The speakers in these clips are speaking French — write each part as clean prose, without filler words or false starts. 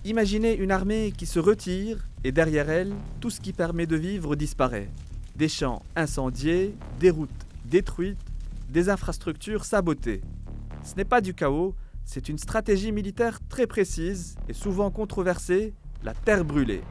Imaginez une armée qui se retire et derrière elle, tout ce qui permet de vivre disparaît. Des champs incendiés, des routes détruites, des infrastructures sabotées. Ce n'est pas du chaos, c'est une stratégie militaire très précise et souvent controversée, la terre brûlée.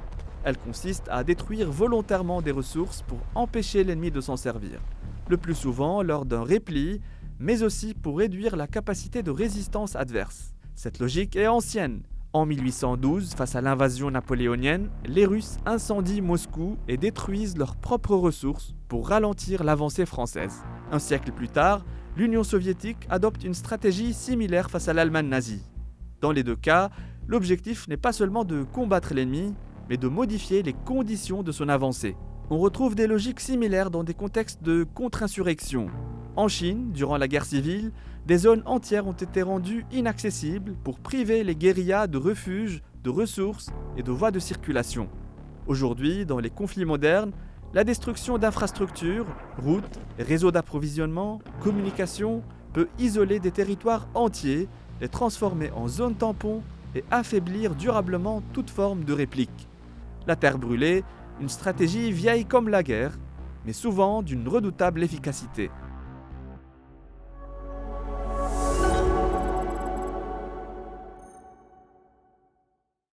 Elle consiste à détruire volontairement des ressources pour empêcher l'ennemi de s'en servir. Le plus souvent lors d'un repli, mais aussi pour réduire la capacité de résistance adverse. Cette logique est ancienne. En 1812, face à l'invasion napoléonienne, les Russes incendient Moscou et détruisent leurs propres ressources pour ralentir l'avancée française. Un siècle plus tard, l'Union soviétique adopte une stratégie similaire face à l'Allemagne nazie. Dans les deux cas, l'objectif n'est pas seulement de combattre l'ennemi, mais de modifier les conditions de son avancée. On retrouve des logiques similaires dans des contextes de contre-insurrection. En Chine, durant la guerre civile, des zones entières ont été rendues inaccessibles pour priver les guérillas de refuges, de ressources et de voies de circulation. Aujourd'hui, dans les conflits modernes, la destruction d'infrastructures, routes, réseaux d'approvisionnement, communications peut isoler des territoires entiers, les transformer en zones tampons et affaiblir durablement toute forme de réplique. La terre brûlée, une stratégie vieille comme la guerre, mais souvent d'une redoutable efficacité.